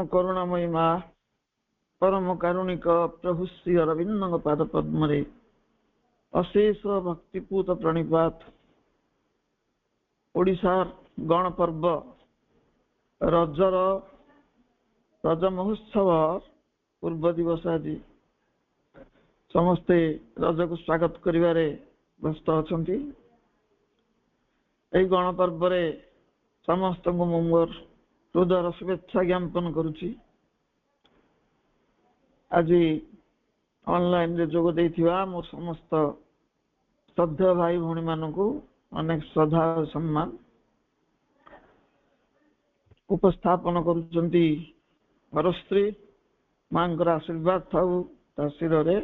परम करुणामयी माँ परम कारुणिक प्रभु श्री अरविंद पाद पद्म अशेष भक्तिपूत प्रणिपात ओडिशार गणपर्व रजर रज महोत्सव पूर्व दिवस आज समस्ते रज को स्वागत करिवारे व्यस्त अछंती। एई गणपर्व रे समस्त को मोर हृदय शुभेच्छा ज्ञापन करुछि। आज ऑनलाइन रे जोग देथिबा मोर समस्त श्रद्धा भाई भौणी मानकु अनेक श्रद्धा सम्मान उपस्थापन करुचंती। हरश्री मांकर आशीर्वाद थाउ ताशिर रे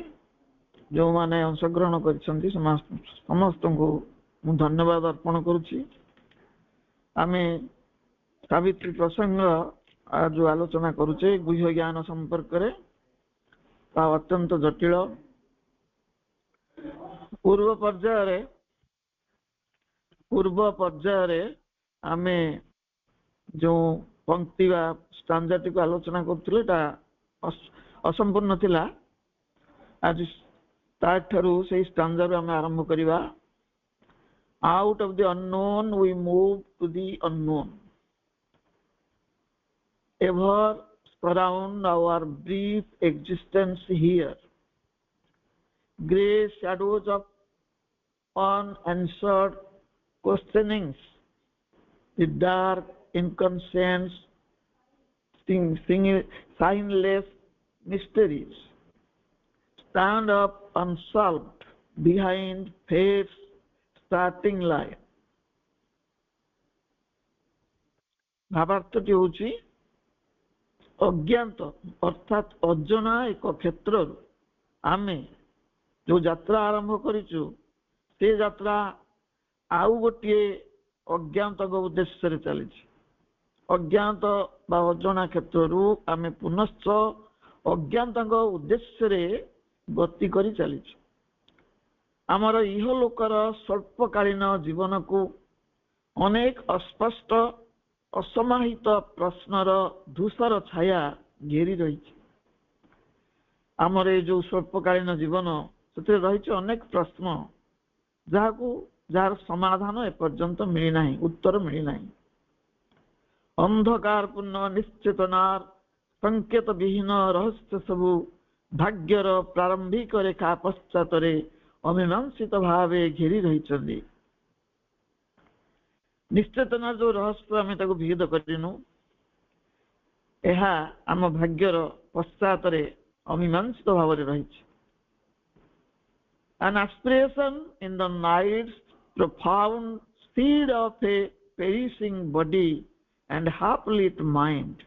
जो माने अंशग्रहण करिसंती समस्त को मु धन्यवाद अर्पण करुछि। आमे सावित्री प्रसंग आज आलोचना करुचे गुह्य ज्ञान संपर्क रे अत्यंत जटिल। पूर्व पर्याय रे आमे जो पंक्ति वा स्टांजाटी को आलोचना करथुले ता असंपूर्ण थिला। आज ताठरू से स्टांजा रो आमे आरंभ करिवा। Out of the unknown we move to the unknown, ever surround our brief existence here. Grey shadows of unanswered questionings, the dark inconscience, signless mysteries stand up unsolved behind fate's starting line. भावार्थटी होची अज्ञात अर्थात अजना एक क्षेत्र आमे जो यात्रा आरंभ करिचु से यात्रा आउ गोटे अज्ञात उद्देश्य रे चली। अज्ञात बा अजना क्षेत्रु आमे पुनश्च अज्ञात उद्देश्य रे गति करी चली। आमर इहलोकर स्वल्पकालीन जीवन को अनेक अस्पष्ट असमाहित प्रश्नर धूसर छाया घेरी रही। आमर जो स्वल्पकालीन जीवन से रही अनेक प्रश्न जार समाधान एपर्यंत मिली नहीं, उत्तर मिली नहीं। अंधकार पूर्ण निश्चेतनार संकेत विहीन रहस्य सबु भाग्यर प्रारंभिक रेखा पश्चात अमीमांसित भावे घेरी रही। निश्चेतना जो रहस्य आम भेद करूँ आम भाग्यर पश्चात अमीमांसित भाव रही। An aspiration in the night's profound speed of a perishing body and half-lit mind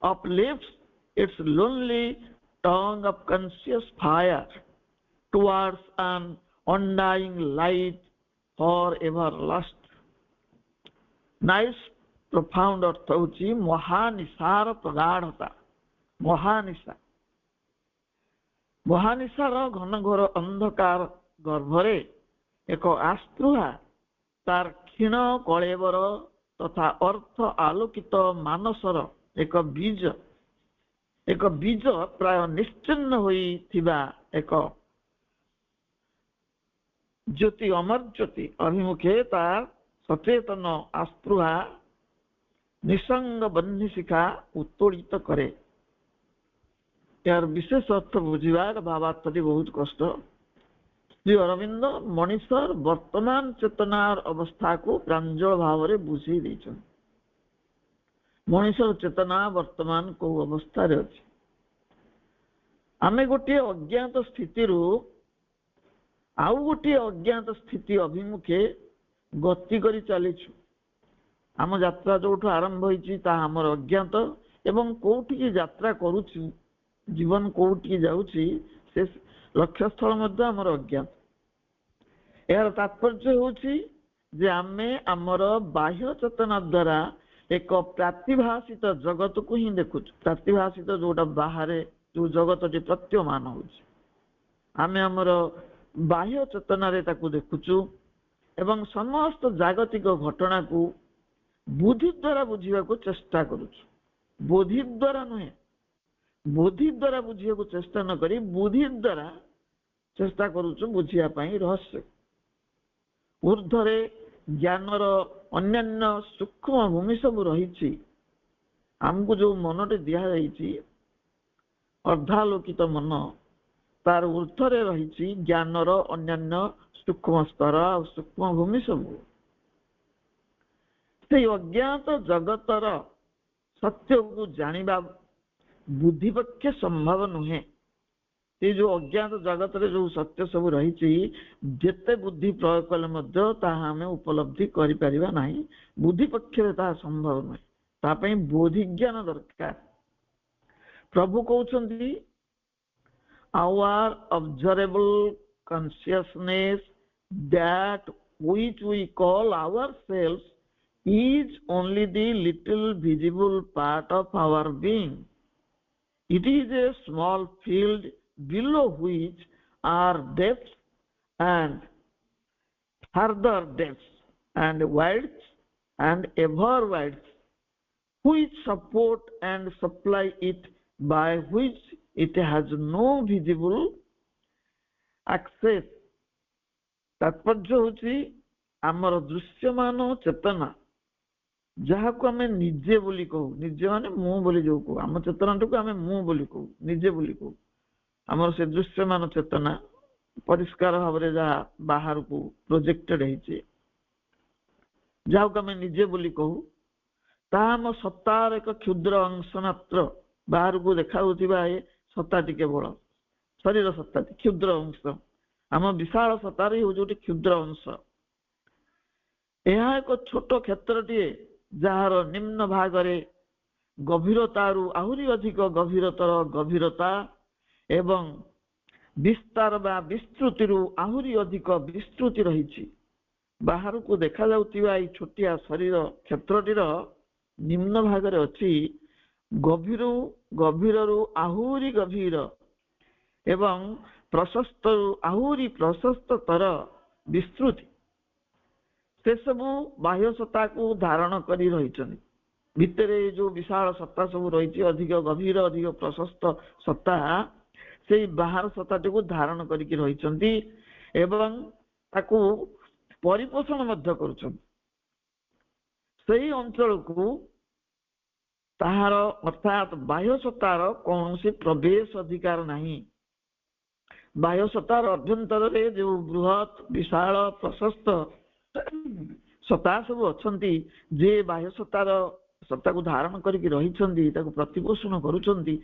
uplifts its lonely tongue of conscious fire towards an undying light forever lost. Nice profound अर्थ होची महानिशार प्रगाढ़ता। महानिशार घन घोर अंधकार गर्भरे एक आस्पृहा तार क्षीण कलेवर तथा अर्थ आलोकित मानसर एक बीज प्राय निश्चिन्न होई थिबा एक ज्योति अमर ज्योति अभिमुखे तार सचेतन आस्पृहा निसंग बन्ही शिखा उत्तोलित करे। यार विशेष अर्थ बुझिबार भावार्थटी बहुत कष्ट। श्री अरविंद मनीषर वर्तमान चेतनार अवस्था को प्रांजल भाव में बुझी देछन। मनीषर चेतना वर्तमान को अवस्था रे अछि। आमे गोटे अज्ञात स्थिति रु आउ गोटे अज्ञात स्थिति अभिमुखे गति करी चलीछु। आम यात्रा जो आरंभ होइछि ता हमर अज्ञात एवं कोठी की यात्रा करूछु जीवन कोठी जाउछि से लक्ष्य स्थल मध्ये हमर अज्ञात। यार तात्पर्य होछि जे आमे हमर बाह्य चेतना द्वारा एक प्रातिभाषित जगत को ही देखुछु। प्रातिभाषित जोटा बाहर जो जगत प्रत्यमान होछि आमे हमर बाह्य चेतना रे ताकू देखुछु एवं समस्त जागतिक घटना को बुद्धि द्वारा बुझा को चेष्टा करुछु। बुद्धि द्वारा नुहे बुद्धि द्वारा बुझिया को चेष्टा न करी बुद्धि द्वारा चेष्टा करूछु बुझिया पाई रहस्य ऊर्ध्वरे ज्ञानर अन्यान्य सूक्ष्म भूमि सब रही आमको जो मनटे दिया जाइछि अर्धालोकित मन तार ऊर्ध्वरे रही ज्ञानर अन्यान्य सूक्ष्म स्तर और सूक्ष्म भूमि सब से अज्ञात जगतर सत्य को जानिबा बुद्धि पक्षे संभव नुहे ये जो अज्ञात जगत रे जो सत्य सब रही जेते बुद्धि प्रयोग कले मध्य ताहा हमें उपलब्धि करि परिबा नाही बुद्धि पक्षे ताहा संभव नुहे ता पई बोधि ज्ञान दरकार प्रभु कहउछंती our observable consciousness that which we call ourselves is only the little visible part of our being. It is a small field below which are depths and further depths and widths and ever widths which support and supply it, by which it has no visible access. तात्पर्य होची आमर दृश्यमान चेतना जहाँ को आम निजे बोली कहू निजे माने मु बोली जो कहू आम चेतना को आम मु बोली कहू निजे बोली कहू आमर से दृश्यमान चेतना परिष्कार भाव में जहाँ बाहर को प्रोजेक्टेड है जहाँ को आम निजे बोली कहू ताहा आम सत्तार एक क्षुद्र अंश मात्र बाहर को देखा सत्ताटी केवल शरीर सत्ताटी क्षुद्र अंश आम विशाल सत्तार हूँ क्षुद्र अंश यह एक छोट क्षेत्रटीए जार निम्न भागरे गभीरतारू आहुरी अधिक गभीरतर गभीरता एवं विस्तार बा विस्तृतिरू आहुरी अधिक विस्तृति रही बाहर को देखा जाउतिबा ई छोटिया शरीर क्षेत्रटीर निम्न भागरे अछि गभीर गभीररू आहुरी गभीर एवं प्रशस्त आहुरी प्रशस्ततर विस्तृति से सबू बाह्य सत्ता को धारण करी रही भितरे जो विशाल सत्ता सब रही अधिक गभीर अधिक प्रशस्त सत्ता से बाहर सत्ताटी को धारण करिकी रही एवं ताकू परिपोषण मध्य करुछन सही अंचल को ताहार अर्थात बाह्य सत्तार कौन सी प्रवेश अधिकार नहीं बाह्य सत्तार अभ्यंतर रे जो बृहत विशाल प्रशस्त सत्ता सब अच्छी जे बाह्य सत्तार सत्ता को धारण करके रही प्रतिपोषण करुछंती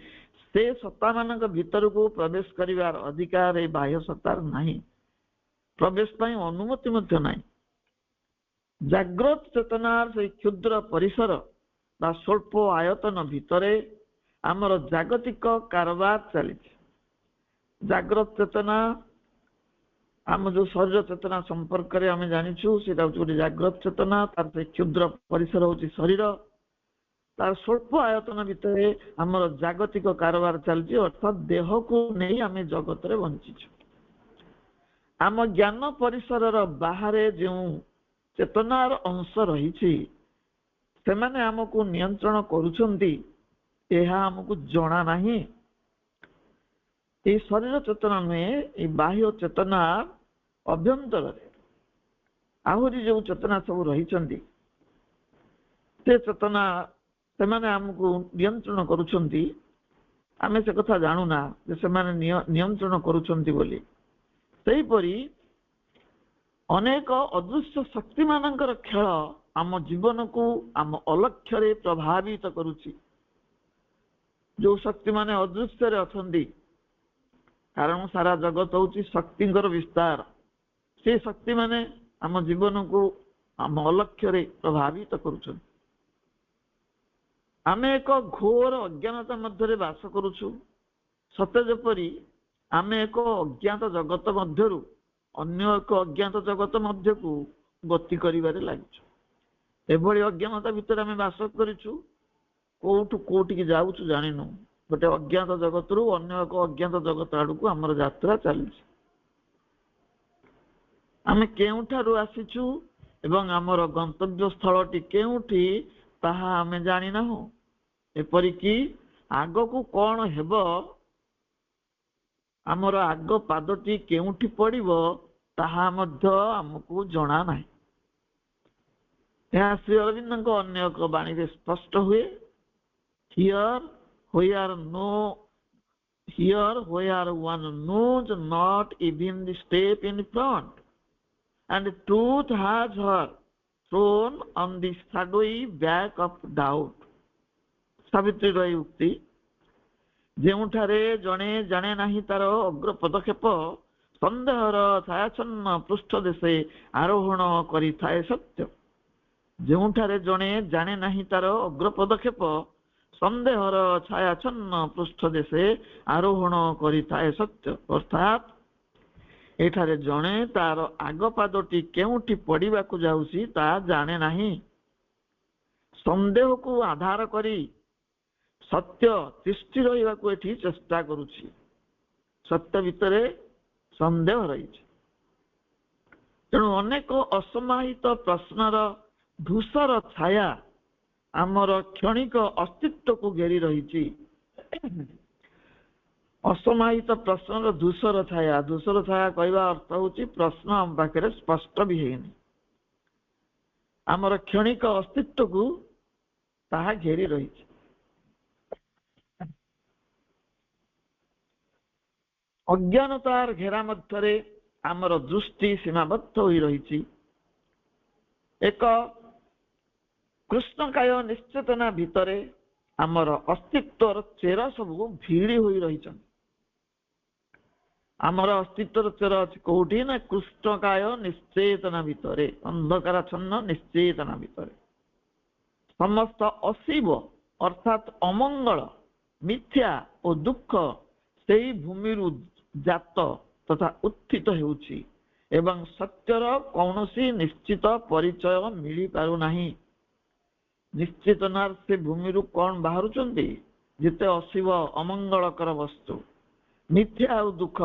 से सत्ता मान भीतर को प्रवेश करिवार अधिकार ए बाह्य सत्तार नहीं प्रवेश पाई अनुमति मध्य नहीं जाग्रत चेतनार से क्षुद्र परिसर बा स्वल्प आयतन भितरे आमर जागतिक कारबार चली जाग्रत चेतना आम जो शरीर चेतना संपर्क में आम जानिछु सेटा गोटे जाग्रत चेतना तार से क्षुद्र परिसर होची शरीर तार स्वल्प आयतन भितर आमर जागतिक कारबार चलछि अर्थात देह को नहीं आम जगत रे बंचिछु आम ज्ञान परिसर बाहर जो चेतनार अंश रही से माने हमको नियंत्रण करुछंती एहा हमको जना नहीं ये शरीर चेतना में बाह्य चेतना अभ्यंतर आहुरी जो चेतना सब रही चेतना से माने हमको नियंत्रण करुछंती आमे से कथा जानूना जे से माने नियंत्रण करुछंती बोली सही परी अनेक अदृश्य शक्ति मानकर खेल आम जीवन को आम अलक्ष्य रे प्रभावित करुछि जो शक्ति माने अदृश्य रे अछंती कारण सारा जगत होची शक्तिंकर विस्तार से शक्ति माने आम जीवन को आम अलक्ष्य रे प्रभावित करुछन आमे एक घोर अज्ञानता मध्य बास करुछु सत्य जेपरी आमे एक अज्ञात जगत मध्यरु अन्य एक अज्ञात जगत मध्य को गति करिबारे लागिछु एभली अज्ञानता भितर आमे बास करिछु कोठु कोठी जाउछु जानिनु गोटे अज्ञात जगत रु अन्य एक अज्ञात जगत आड़ को आमर यात्रा चली आमे केउठारु आसीछु एवं आमर गंतव्य स्थलटी केउठी ताहा आमे जानि नाहु ଏପରିକି ଆଗକୁ କ'ଣ ହେବ, ଆମର ଆଗ ପାଦଟି କେଉଁଠି ପଡ଼ିବ ତାହା ମଧ୍ୟ ଆମକୁ ଜଣା ନାହିଁ। ଏହା ଶ୍ରୀ ଅରବିନ୍ଦଙ୍କ ଅନ୍ୟ ଏକ ବାଣୀରେ ସ୍ପଷ୍ଟ ହୁଏ। Here where one knows not even the step in front, and truth has her thrown on the shadowy back of doubt. ସାବିତ୍ରୀର ଏହି ଉକ୍ତି, ଯେଉଁଠାରେ ଜଣେ ଜାଣେ ନାହିଁ ତାର ଅଗ୍ର ପଦକ୍ଷେପ, ସନ୍ଦେହର ଛାୟାଚ୍ଛନ୍ନ ପୃଷ୍ଠ ଦେଶେ ଆରୋହଣ କରିଥାଏ ସତ୍ୟ। ଯେଉଁଠାରେ ଜଣେ ଜାଣେ ନାହିଁ ତାର ଅଗ୍ର ପଦକ୍ଷେପ, ସନ୍ଦେହର ଛାୟାଚ୍ଛନ୍ନ ପୃଷ୍ଠ ଦେଶେ ଆରୋହଣ କରିଥାଏ ସତ୍ୟ। ଅର୍ଥାତ୍ ଏଠାରେ ଜଣେ ତାର ଆଗ ପାଦଟି କେଉଁଠି ପଡ଼ିବାକୁ ଯାଉଛି ତାହା ଜାଣେ ନାହିଁ। ସନ୍ଦେହକୁ ଆଧାର କରି ସତ୍ୟ ତିଷ୍ଠି ରହିବାକୁ ଏଠି ଚେଷ୍ଟା କରୁଛି। ସତ୍ୟ ଭିତରେ ସନ୍ଦେହ ରହିଛି। ତେଣୁ ଅନେକ ଅସମାହିତ ପ୍ରଶ୍ନର ଧୂସର ଛାୟା ଆମର କ୍ଷଣିକ ଅସ୍ତିତ୍ୱକୁ ଘେରି ରହିଛି। ଅସମାହିତ ପ୍ରଶ୍ନର ଧୂସର ଛାୟା କହିବା ଅର୍ଥ ହେଉଛି ପ୍ରଶ୍ନ ଆମ ପାଖରେ ସ୍ପଷ୍ଟ ବି ହେଇନି, ଆମର କ୍ଷଣିକ ଅସ୍ତିତ୍ୱକୁ ତାହା ଘେରି ରହିଛି। ଅଜ୍ଞାନତାର ଘେରା ମଧ୍ୟରେ ଆମର ଦୃଷ୍ଟି ସୀମାବଦ୍ଧ ହୋଇ ରହିଛି। ଏକ କୃଷ୍ଣକାୟ ନିଶ୍ଚେତନା ଭିତରେ ଆମର ଅସ୍ତିତ୍ୱର ଚେର ସବୁ ଭିଡ଼ି ହୋଇ ରହିଛନ୍ତି। ଆମର ଅସ୍ତିତ୍ୱର ଚେର ଅଛି କୋଉଠି ନା କୃଷ୍ଣକାୟ ନିଶ୍ଚେତନା ଭିତରେ, ଅନ୍ଧକାରାଚ୍ଛନ୍ନ ନିଶ୍ଚେତନା ଭିତରେ। ସମସ୍ତ ଅଶିବ ଅର୍ଥାତ୍ ଅମଙ୍ଗଳ, ମିଥ୍ୟା ଓ ଦୁଃଖ ସେହି ଭୂମିରୁ ଜାତ ତଥା ଉତ୍ଥିତ ହେଉଛି ଏବଂ ସତ୍ୟର କୌଣସି ନିଶ୍ଚିତ ପରିଚୟ ମିଳିପାରୁନାହିଁ। ନିଶ୍ଚେତନାର ସେ ଭୂମିରୁ କ'ଣ ବାହାରୁଛନ୍ତି? ଯେତେ ଅଶିବ ଅମଙ୍ଗଳକର ବସ୍ତୁ, ମିଥ୍ୟା ଆଉ ଦୁଃଖ,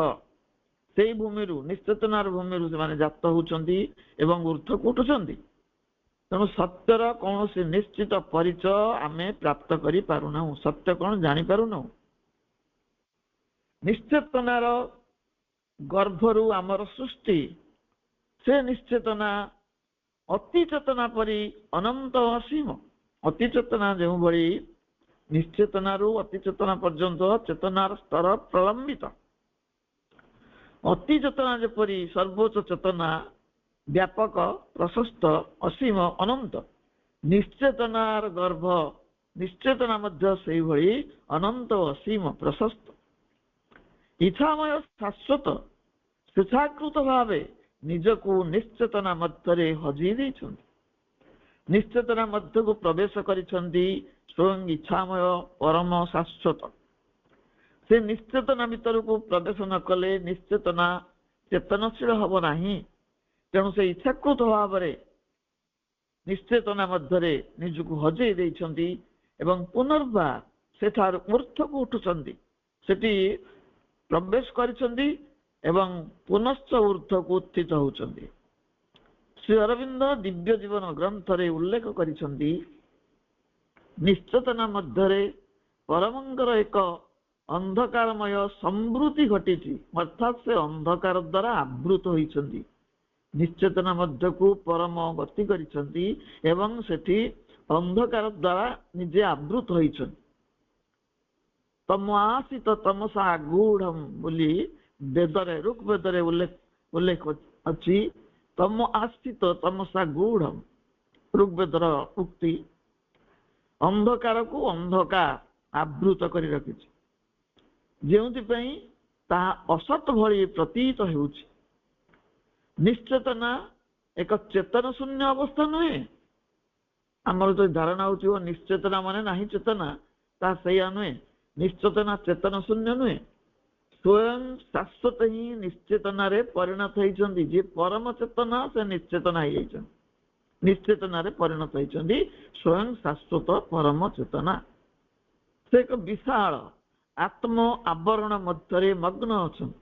ସେଇ ଭୂମିରୁ, ନିଶ୍ଚେତନାର ଭୂମିରୁ ସେମାନେ ଜାତ ହେଉଛନ୍ତି ଏବଂ ଉର୍ଦ୍ଧ୍ୱକୁ ଉଠୁଛନ୍ତି। ତେଣୁ ସତ୍ୟର କୌଣସି ନିଶ୍ଚିତ ପରିଚୟ ଆମେ ପ୍ରାପ୍ତ କରିପାରୁନାହୁଁ। ସତ୍ୟ କ'ଣ ଜାଣିପାରୁନାହୁଁ। ନିଶ୍ଚେତନାର ଗର୍ଭରୁ ଆମର ସୃଷ୍ଟି, ସେ ନିଶ୍ଚେତନା ଅତି ଚେତନା ପରି ଅନନ୍ତ ଅସୀମ। ଅତି ଚେତନା ଯେଉଁଭଳି ନିଶ୍ଚେତନାରୁ ଅତି ଚେତନା ପର୍ଯ୍ୟନ୍ତ ଚେତନାର ସ୍ତର ପ୍ରଲମ୍ବିତ, ଅତି ଚେତନା ଯେପରି ସର୍ବୋଚ୍ଚ ଚେତନା, ବ୍ୟାପକ, ପ୍ରଶସ୍ତ, ଅସୀମ, ଅନନ୍ତ, ନିଶ୍ଚେତନାର ଗର୍ଭ ନିଶ୍ଚେତନା ମଧ୍ୟ ସେଇଭଳି ଅନନ୍ତ, ଅସୀମ, ପ୍ରଶସ୍ତ। ଇଚ୍ଛାମୟ ଶାଶ୍ୱତ ସ୍ୱେଚ୍ଛାକୃତ ଭାବେ ନିଜକୁ ନିଶ୍ଚେତନା ମଧ୍ୟରେ ହଜେଇ ଦେଇଛନ୍ତି। ନିଶ୍ଚେତନା ମଧ୍ୟକୁ ପ୍ରବେଶ କରିଛନ୍ତି ସ୍ୱୟଂ ଇଚ୍ଛାମୟ ପରମ ଶାଶ୍ୱତ। ସେ ନିଶ୍ଚେତନା ଭିତରକୁ ପ୍ରବେଶ ନ କଲେ ନିଶ୍ଚେତନା ଚେତନଶୀଳ ହବ ନାହିଁ। ତେଣୁ ସେ ଇଚ୍ଛାକୃତ ଭାବରେ ନିଶ୍ଚେତନା ମଧ୍ୟରେ ନିଜକୁ ହଜେଇ ଦେଇଛନ୍ତି ଏବଂ ପୁନର୍ବାର ସେଠାରୁ ମୂର୍ଚ୍ଛକୁ ଉଠୁଛନ୍ତି। ସେଠି ପ୍ରବେଶ କରିଛନ୍ତି ଏବଂ ପୁନଶ୍ଚ ଉର୍ଦ୍ଧ୍ୱକୁ ଉତ୍ଥିତ ହେଉଛନ୍ତି। ଶ୍ରୀ ଅରବିନ୍ଦ ଦିବ୍ୟ ଜୀବନ ଗ୍ରନ୍ଥରେ ଉଲ୍ଲେଖ କରିଛନ୍ତି, ନିଶ୍ଚେତନା ମଧ୍ୟରେ ପରମଙ୍କର ଏକ ଅନ୍ଧକାରମୟ ସମୃଦ୍ଧି ଘଟିଛି, ଅର୍ଥାତ୍ ସେ ଅନ୍ଧକାର ଦ୍ୱାରା ଆବୃତ ହୋଇଛନ୍ତି। ନିଶ୍ଚେତନା ମଧ୍ୟକୁ ପରମ ଗତି କରିଛନ୍ତି ଏବଂ ସେଠି ଅନ୍ଧକାର ଦ୍ୱାରା ନିଜେ ଆବୃତ ହୋଇଛନ୍ତି। ତମ ଆଶିତ ତମସା ଗୂଢ଼ମ ବୋଲି ବେଦରେ, ଋଗ୍ବେଦରେ ଉଲ୍ଲେଖ ଅଛି। ତମ ଆଶ୍ରିତ ତମସା ଗୂଢ଼ମ, ଋଗ୍ବେଦର ଉକ୍ତି। ଅନ୍ଧକାରକୁ ଅନ୍ଧକାର ଆବୃତ କରି ରଖିଛି, ଯେଉଁଥିପାଇଁ ତାହା ଅସତ ଭଳି ପ୍ରତୀତ ହେଉଛି। ନିଶ୍ଚେତନା ଏକ ଚେତନ ଶୂନ୍ୟ ଅବସ୍ଥା ନୁହେଁ। ଆମର ଯଦି ଧାରଣା ହେଉଛି ନିଶ୍ଚେତନା ମାନେ ନାହିଁ ଚେତନା, ତାହା ସେଇଆ ନୁହେଁ। ନିଶ୍ଚେତନା ଚେତନ ଶୂନ୍ୟ ନୁହେଁ, ସ୍ୱୟଂ ଶାଶ୍ୱତ ହିଁ ନିଶ୍ଚେତନାରେ ପରିଣତ ହେଇଛନ୍ତି। ଯିଏ ପରମ ଚେତନା ସେ ନିଶ୍ଚେତନା ହେଇଯାଇଛନ୍ତି, ନିଶ୍ଚେତନାରେ ପରିଣତ ହେଇଛନ୍ତି। ସ୍ୱୟଂ ଶାଶ୍ୱତ ପରମ ଚେତନା ସେ ଏକ ବିଶାଳ ଆତ୍ମ ଆବରଣ ମଧ୍ୟରେ ମଗ୍ନ ଅଛନ୍ତି।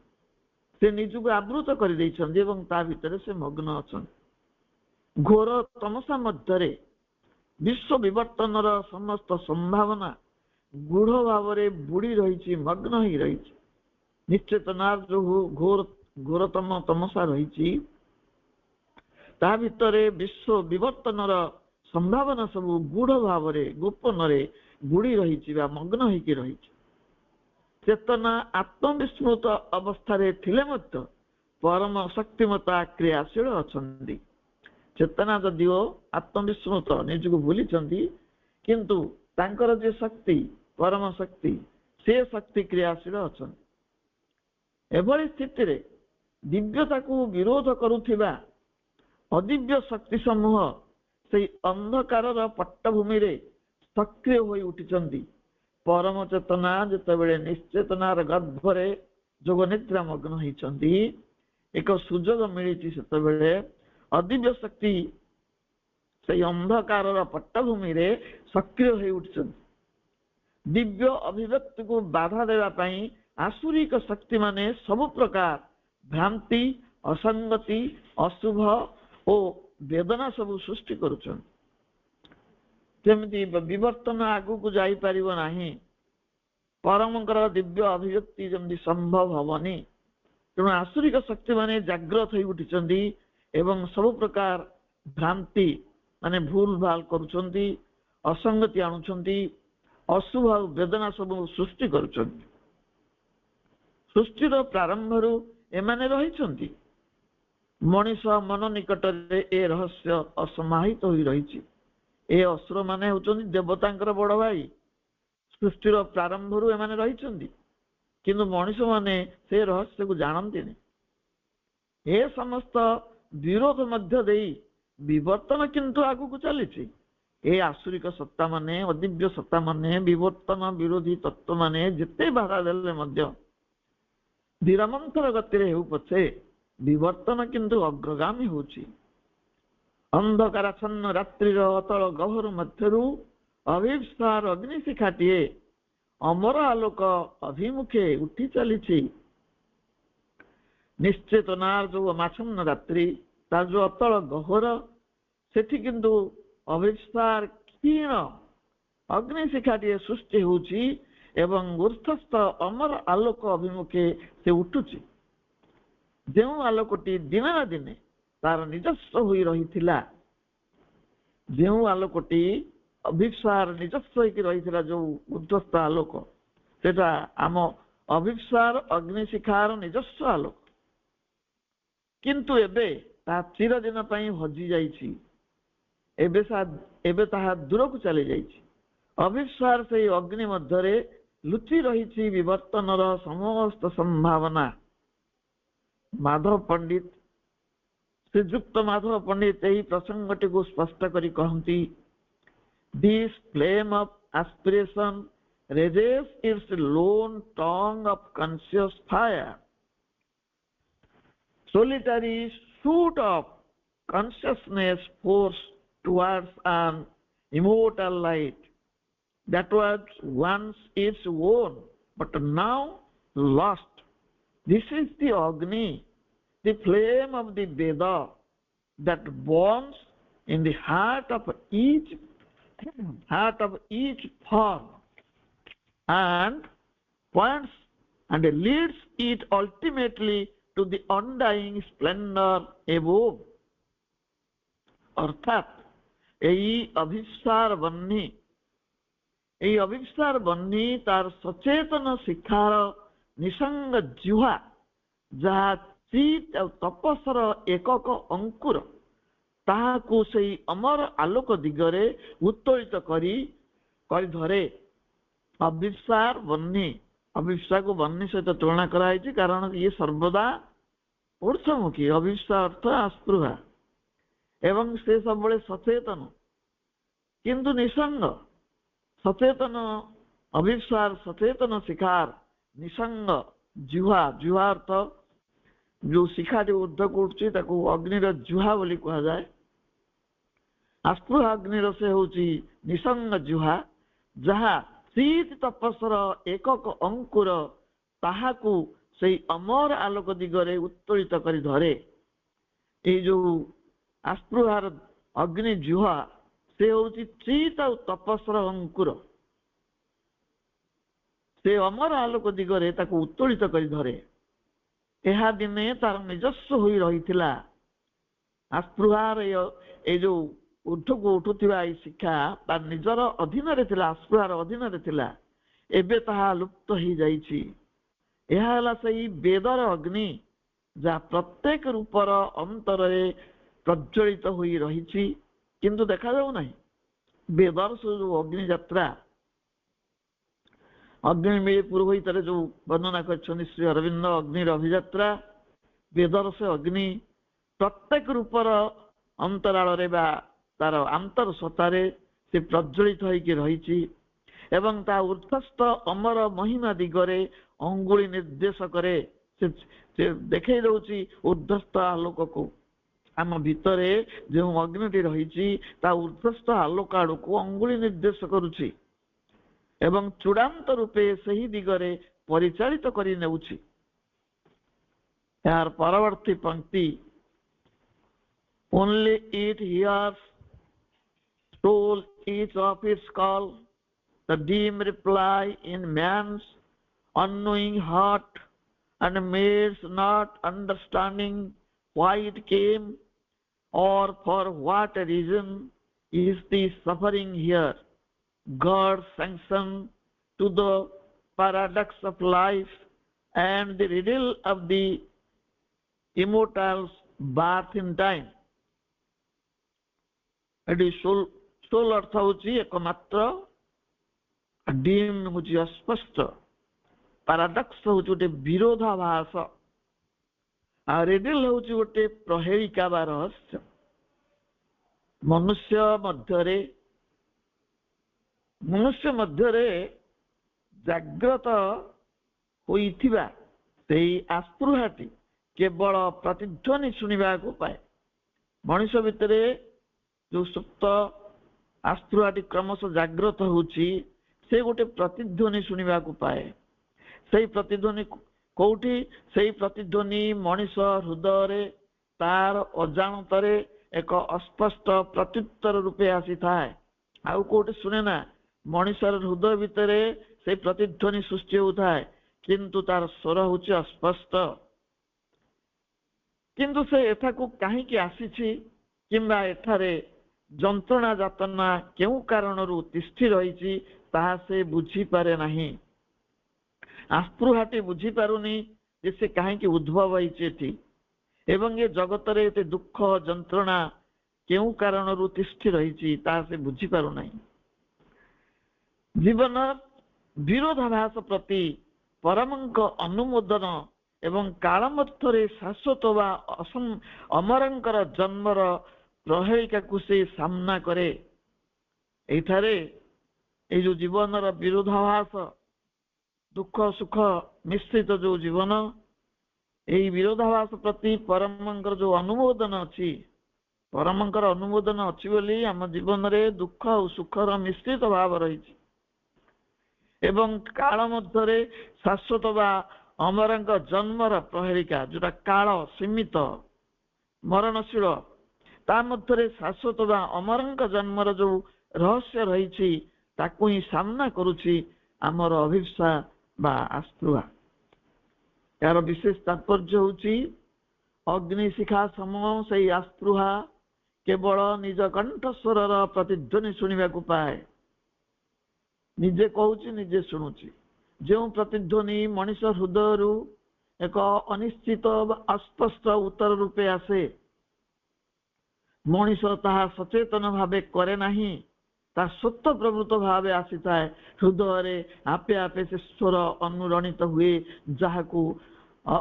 ସେ ନିଜକୁ ଆବୃତ କରିଦେଇଛନ୍ତି ଏବଂ ତା ଭିତରେ ସେ ମଗ୍ନ ଅଛନ୍ତି। ଘୋର ତମସା ମଧ୍ୟରେ ବିଶ୍ୱ ବିବର୍ତ୍ତନର ସମସ୍ତ ସମ୍ଭାବନା ଗୂଢ଼ ଭାବରେ ବୁଡ଼ି ରହିଛି, ମଗ୍ନ ହେଇ ରହିଛି। ନିଶ୍ଚେତନାର ଯୋଉ ଘୋରତମ ତମସା ରହିଛି, ତା ଭିତରେ ବିଶ୍ୱ ବିବର୍ତ୍ତନର ସମ୍ଭାବନା ସବୁ ଗୂଢ଼ ଭାବରେ ଗୋପନରେ ବୁଡ଼ି ରହିଛି ବା ମଗ୍ନ ହେଇକି ରହିଛି। ଚେତନା ଆତ୍ମବିସ୍ମୃତ ଅବସ୍ଥାରେ ଥିଲେ ମଧ୍ୟ ପରମ ଶକ୍ତିମତା କ୍ରିୟାଶୀଳ ଅଛନ୍ତି। ଚେତନା ଯଦିଓ ଆତ୍ମବିସ୍ମୃତ, ନିଜକୁ ଭୁଲିଛନ୍ତି, କିନ୍ତୁ ତାଙ୍କର ଯେ ଶକ୍ତି, ପରମ ଶକ୍ତି, ସେ ଶକ୍ତି କ୍ରିୟାଶୀଳ ଅଛନ୍ତି। ଏଭଳି ସ୍ଥିତିରେ ଦିବ୍ୟତାକୁ ବିରୋଧ କରୁଥିବା ଅଦିବ୍ୟ ଶକ୍ତି ସମୂହ ସେଇ ଅନ୍ଧକାରର ପଟ୍ଟଭୂମିରେ ସକ୍ରିୟ ହୋଇ ଉଠିଛନ୍ତି। ପରମ ଚେତନା ଯେତେବେଳେ ନିଶ୍ଚେତନାର ଗର୍ଭରେ ଯୋଗ ନିଦ୍ରା ମଗ୍ନ ହେଇଛନ୍ତି, ଏକ ସୁଯୋଗ ମିଳିଛି, ସେତେବେଳେ ଅଦିବ୍ୟ ଶକ୍ତି ସେଇ ଅନ୍ଧକାରର ପଟ୍ଟଭୂମିରେ ସକ୍ରିୟ ହୋଇ ଉଠିଛନ୍ତି। ଦିବ୍ୟ ଅଭିବ୍ୟକ୍ତିକୁ ବାଧା ଦେବା ପାଇଁ ଆସୁରିକ ଶକ୍ତିମାନେ ସବୁ ପ୍ରକାର ଭ୍ରାନ୍ତି, ଅସଙ୍ଗତି, ଅଶୁଭ ଓ ବେଦନା ସବୁ ସୃଷ୍ଟି କରୁଛନ୍ତି। ଯେମିତି ବିବର୍ତ୍ତନ ଆଗକୁ ଯାଇପାରିବ ନାହିଁ, ପରମଙ୍କର ଦିବ୍ୟ ଅଭିବ୍ୟକ୍ତି ଯେମିତି ସମ୍ଭବ ହବନି, ତେଣୁ ଆସୁରିକ ଶକ୍ତିମାନେ ଜାଗ୍ରତ ହୋଇ ଉଠିଛନ୍ତି ଏବଂ ସବୁ ପ୍ରକାର ଭ୍ରାନ୍ତି ମାନେ ଭୁଲ ଭାଲ କରୁଛନ୍ତି, ଅସଙ୍ଗତି ଆଣୁଛନ୍ତି, ଅଶୁଭ ବେଦନା ସବୁ ସୃଷ୍ଟି କରୁଛନ୍ତି। ସୃଷ୍ଟିର ପ୍ରାରମ୍ଭରୁ ଏମାନେ ରହିଛନ୍ତି। ମଣିଷ ମନ ନିକଟରେ ଏ ରହସ୍ୟ ଅସମାହିତ ହୋଇ ରହିଛି। ଏ ଅସୁର ମାନେ ହେଉଛନ୍ତି ଦେବତାଙ୍କର ବଡ ଭାଇ। ସୃଷ୍ଟିର ପ୍ରାରମ୍ଭରୁ ଏମାନେ ରହିଛନ୍ତି, କିନ୍ତୁ ମଣିଷ ମାନେ ସେ ରହସ୍ୟକୁ ଜାଣନ୍ତିନି। ଏ ସମସ୍ତ ବିରୋଧ ମଧ୍ୟ ଦେଇ ବିବର୍ତ୍ତନ କିନ୍ତୁ ଆଗକୁ ଚାଲିଛି। ଏ ଆସୁରିକ ସତ୍ତା ମାନେ, ଅଦିବ୍ୟ ସତ୍ତା ମାନେ, ବିବର୍ତ୍ତନ ବିରୋଧୀ ତତ୍ତ୍ୱ ମାନେ ଯେତେ ବାଧା ଦେଲେ ମଧ୍ୟ ଧୀରମନ୍ଥର ଗତିରେ ହେଉ ପଛେ ବିବର୍ତ୍ତନ କିନ୍ତୁ ଅଗ୍ରଗାମୀ ହେଉଛି। ଅନ୍ଧକାରାଚ୍ଛନ୍ନ ରାତ୍ରିର ଅତଳ ଗହ୍ୱର ମଧ୍ୟରୁ ଅଭିପ୍ସାର ଅଗ୍ନିଶିଖାଟିଏ ଅମର ଆଲୋକ ଅଭିମୁଖେ ଉଠି ଚାଲିଛି। ନିଶ୍ଚେତନାର ଯୋଉ ମାଛନ୍ନ ରାତ୍ରି, ତାର ଯୋଉ ଅତଳ ଗହ୍ୱର, ସେଠି କିନ୍ତୁ ଅଭିପ୍ସାର କ୍ଷୀଣ ଅଗ୍ନିଶିଖାଟିଏ ସୃଷ୍ଟି ହେଉଛି ଏବଂ ଉର୍ଦ୍ଧ୍ୱସ୍ଥ ଅମର ଆଲୋକ ଅଭିମୁଖେ ସେ ଉଠୁଛି। ଯେଉଁ ଆଲୋକଟି ଦିନେ ନା ଦିନେ ତାର ନିଜସ୍ୱ ହୋଇ ରହିଥିଲା, ଯେଉଁ ଆଲୋକଟି ଅଭିପ୍ସାର ନିଜସ୍ୱ ହେଇକି ରହିଥିଲା, ଯୋଉ ଉର୍ଦ୍ଧ୍ୱସ୍ଥ ଆଲୋକ, ସେଟା ଆମ ଅଭିପ୍ସାର ଅଗ୍ନିଶିଖାର ନିଜସ୍ୱ ଆଲୋକ। କିନ୍ତୁ ଏବେ ତାହା ଚିରଦିନ ପାଇଁ ହଜି ଯାଇଛି। ଏବେ ତାହା ଦୂରକୁ ଚାଲି ଯାଇଛି। ଅଭିପ୍ସାର ସେଇ ଅଗ୍ନି ମଧ୍ୟରେ ଲୁଚି ରହିଛି ବିବର୍ତ୍ତନର ସମସ୍ତ ସମ୍ଭାବନା। ମାଧବ ପଣ୍ଡିତ, ଶ୍ରୀଯୁକ୍ତ ମାଧବ ପଣ୍ଡିତ ଏହି ପ୍ରସଙ୍ଗଟିକୁ ସ୍ପଷ୍ଟ କରି କହନ୍ତି, This flame of aspiration raises its lone tongue of conscious fire. Solitary shoot of consciousness force towards an immortal light that was once its own, but now lost. This is the Agni, the flame of the Veda that burns in the heart of each form and points and leads it ultimately to the undying splendor above. अर्थात यही अभिप्सार बन्ही तार सचेतन शिखार निसंग जुहा जहा चित तपस्वर एकक अंकुर ताहाकु सेई अमर आलोक दिगरे उत्तोलित करी धरे। अभिप्सार बन्ही, अभिप्सा को बन्ही सहित तुलना कराई, कारण ये सर्वदा ऊर्ध्वमुखी। अभिप्सा अर्थ आस्पृहा एवं से सब सचेतन किंतु निसंग। सचेतन अभिप्सार सचेतन शिखार निसंग जुहा, जुहा अर्थ जो शिखाटी ऊर्ध्व को उठुची ताकू अग्निर जुहा बोली कहा जाए। आस्पृहा अग्निर से होची निसंग जुहा जहा चित तपस्वर एकक अंकुर ताहाकू से अमर आलोक दिगरे उत्तोलित करी धरे। ये जो आस्पृहार अग्नि जुहा से होची चित और तपस्वर अंकुर। ସେ ଅମର ଆଲୋକ ଦିଗରେ ତାକୁ ଉତ୍ତୋଳିତ କରି ଧରେ। ଏହା ଦିନେ ତାର ନିଜସ୍ୱ ହୋଇ ରହିଥିଲା। ଆସ୍ପୃହାର ଏଇ ଯୋଉ ଉଠକୁ ଉଠୁଥିବା ଏଇ ଶିକ୍ଷା ତାର ନିଜର ଅଧୀନରେ ଥିଲା, ଆସ୍ପୃହାର ଅଧୀନରେ ଥିଲା। ଏବେ ତାହା ଲୁପ୍ତ ହେଇଯାଇଛି। ଏହା ହେଲା ସେଇ ବେଦର ଅଗ୍ନି ଯାହା ପ୍ରତ୍ୟେକ ରୂପର ଅନ୍ତରରେ ପ୍ରଜ୍ୱଳିତ ହୋଇ ରହିଛି, କିନ୍ତୁ ଦେଖାଯାଉ ନାହିଁ। ବେଦର ଯୋଉ ଅଗ୍ନି ଯାତ୍ରା, ଅଗ୍ନିମିଳି ପୁରୋହିତରେ ଯୋଉ ବର୍ଣ୍ଣନା କରିଛନ୍ତି ଶ୍ରୀ ଅରବିନ୍ଦ, ଅଗ୍ନିର ଅଭିଯାତ୍ରା, ବେଦର ସେ ଅଗ୍ନି ପ୍ରତ୍ୟେକ ରୂପର ଅନ୍ତରାଳରେ ବା ତାର ଆନ୍ତର ସତ୍ତାରେ ସେ ପ୍ରଜ୍ୱଳିତ ହେଇକି ରହିଛି ଏବଂ ତା ଉର୍ଦ୍ଧ୍ୱସ୍ଥ ଅମର ମହିମା ଦିଗରେ ଅଙ୍ଗୁଳି ନିର୍ଦ୍ଦେଶ କରେ। ସେ ଦେଖେଇ ଦଉଛି ଉର୍ଦ୍ଧ୍ୱସ୍ଥ ଆଲୋକକୁ। ଆମ ଭିତରେ ଯେଉଁ ଅଗ୍ନିଟି ରହିଛି ତା ଉର୍ଦ୍ଧ୍ୱସ୍ଥ ଆଲୋକ ଆଡକୁ ଅଙ୍ଗୁଳି ନିର୍ଦ୍ଦେଶ କରୁଛି ଏବଂ ଚୂଡ଼ାନ୍ତ ରୂପେ ସେହି ଦିଗରେ ପରିଚାଳିତ କରି ନେଉଛି। ଏହାର ପରବର୍ତ୍ତୀ ପଂକ୍ତି, only it hears soul each of its call, the dim reply in man's unknowing heart, and makes not understanding why it came or for what reason is the suffering here. God's sanction to the paradox of life and the riddle of the immortal's birth in time. ଏଠି ସୋଲ ଅର୍ଥ ହଉଛି ଏକମାତ୍ର, ଡିମ୍ ହଉଛି ଅସ୍ପଷ୍ଟ, paradox ହଉଛି ଗୋଟେ ବିରୋଧାଭାସ, ଆଉ ରିଡିଲ ହଉଛି ଗୋଟେ ପ୍ରହେଳିକା ବା ରହସ୍ୟ। ମନୁଷ୍ୟ ମଧ୍ୟରେ ଜାଗ୍ରତ ହୋଇଥିବା ସେଇ ଆସ୍ପୃହାଟି କେବଳ ପ୍ରତିଧ୍ୱନି ଶୁଣିବାକୁ ପାଏ। ମଣିଷ ଭିତରେ ଯୋଉ ସୁପ୍ତ ଆସ୍ପୃହାଟି କ୍ରମଶଃ ଜାଗ୍ରତ ହଉଛି, ସେ ଗୋଟେ ପ୍ରତିଧ୍ୱନି ଶୁଣିବାକୁ ପାଏ। ସେଇ ପ୍ରତିଧ୍ୱନି କୋଉଠି? ସେଇ ପ୍ରତିଧ୍ୱନି ମଣିଷ ହୃଦୟରେ ତାର ଅଜାଣତରେ ଏକ ଅସ୍ପଷ୍ଟ ପ୍ରତ୍ୟୁତ୍ତର ରୂପେ ଆସିଥାଏ। ଆଉ କୋଉଠି ଶୁଣେ ନା। ମଣିଷର ହୃଦୟ ଭିତରେ ସେଇ ପ୍ରତିଧ୍ୱନି ସୃଷ୍ଟି ହେଉଥାଏ, କିନ୍ତୁ ତାର ସ୍ୱର ହଉଛି ଅସ୍ପଷ୍ଟ। କିନ୍ତୁ ସେ ଏଠାକୁ କାହିଁକି ଆସିଛି କିମ୍ବା ଏଠାରେ ଯନ୍ତ୍ରଣା ଯାତନା କେଉଁ କାରଣରୁ ତିଷ୍ଠି ରହିଛି ତାହା ସେ ବୁଝିପାରେ ନାହିଁ। ଆସ୍ପୃହାଟି ବୁଝିପାରୁନି ଯେ ସେ କାହିଁକି ଉଦ୍ଭବ ହେଇଛି ଏଠି ଏବଂ ଏ ଜଗତରେ ଏତେ ଦୁଃଖ ଯନ୍ତ୍ରଣା କେଉଁ କାରଣରୁ ତିଷ୍ଠି ରହିଛି ତାହା ସେ ବୁଝିପାରୁନାହିଁ। ଜୀବନ ବିରୋଧାଭାସ ପ୍ରତି ପରମଙ୍କ ଅନୁମୋଦନ ଏବଂ କାଳ ମଧ୍ୟରେ ଶାଶ୍ୱତ ବା ଅମରଙ୍କର ଜନ୍ମର ପ୍ରହେଳିକାକୁ ସେ ସାମ୍ନା କରେ। ଏଇଠାରେ ଏଇ ଯୋଉ ଜୀବନର ବିରୋଧାଭାସ, ଦୁଃଖ ସୁଖ ମିଶ୍ରିତ ଯୋଉ ଜୀବନ, ଏଇ ବିରୋଧାଭାସ ପ୍ରତି ପରମଙ୍କର ଯୋଉ ଅନୁମୋଦନ ଅଛି, ପରମଙ୍କର ଅନୁମୋଦନ ଅଛି ବୋଲି ଆମ ଜୀବନରେ ଦୁଃଖ ଆଉ ସୁଖର ମିଶ୍ରିତ ଭାବ ରହିଛି ଏବଂ କାଳ ମଧ୍ୟରେ ଶାଶ୍ୱତ ବା ଅମରଙ୍କ ଜନ୍ମର ପ୍ରହେଳିକା, ଯୋଉଟା କାଳ ସୀମିତ ମରଣଶୀଳ, ତା ମଧ୍ୟରେ ଶାଶ୍ୱତ ବା ଅମରଙ୍କ ଜନ୍ମର ଯୋଉ ରହସ୍ୟ ରହିଛି ତାକୁ ହିଁ ସାମ୍ନା କରୁଛି ଆମର ଅଭିପ୍ସା ବା ଆସ୍ପୃହା। ଏହାର ବିଶେଷ ତାତ୍ପର୍ଯ୍ୟ ହଉଛି ଅଗ୍ନିଶିଖା ସମ ସେଇ ଆସ୍ପୃହା କେବଳ ନିଜ କଣ୍ଠସ୍ୱରର ପ୍ରତିଧ୍ୱନି ଶୁଣିବାକୁ ପାଏ। ନିଜେ କହୁଛି, ନିଜେ ଶୁଣୁଛି। ଯେଉଁ ପ୍ରତିଧ୍ୱନି ମଣିଷ ହୃଦୟରୁ ଏକ ଅନିଶ୍ଚିତ ଅସ୍ପଷ୍ଟ ଉତ୍ତର ରୂପେ ଆସେ, ମଣିଷ ତାହା ସଚେତନ ଭାବେ କରେ ନାହିଁ, ତା ସ୍ୱତଃ ପ୍ରବୃତ୍ତ ଭାବେ ଆସିଥାଏ। ହୃଦୟରେ ଆପେ ଆପେ ସେ ସ୍ୱର ଅନୁରଣିତ ହୁଏ, ଯାହାକୁ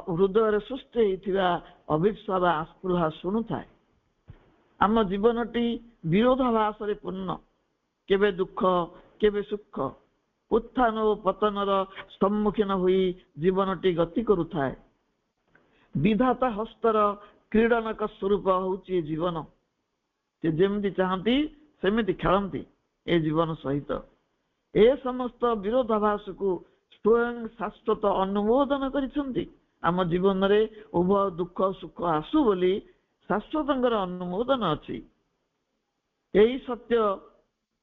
ହୃଦୟରେ ସୃଷ୍ଟି ହେଇଥିବା ଅଭିପ୍ସା ବା ଆସ୍ପୃହା ଶୁଣୁଥାଏ। ଆମ ଜୀବନଟି ବିରୋଧାଭାସରେ ପୂର୍ଣ୍ଣ, କେବେ ଦୁଃଖ କେବେ ସୁଖ, ଉତ୍ଥାନ ଓ ପତନର ସମ୍ମୁଖୀନ ହୋଇ ଜୀବନଟି ଗତି କରୁଥାଏ। ବିଧାତା ହସ୍ତର କ୍ରୀଡ଼ନକ ସ୍ୱରୂପ ହଉଛି ଏ ଜୀବନ। ସେ ଯେମିତି ଚାହାନ୍ତି ସେମିତି ଖେଳନ୍ତି ଏ ଜୀବନ ସହିତ। ଏ ସମସ୍ତ ବିରୋଧାଭାସକୁ ସ୍ୱୟଂ ଶାଶ୍ୱତ ଅନୁମୋଦନ କରିଛନ୍ତି। ଆମ ଜୀବନରେ ଉଭୟ ଦୁଃଖ ସୁଖ ଆସୁ ବୋଲି ଶାଶ୍ୱତଙ୍କର ଅନୁମୋଦନ ଅଛି।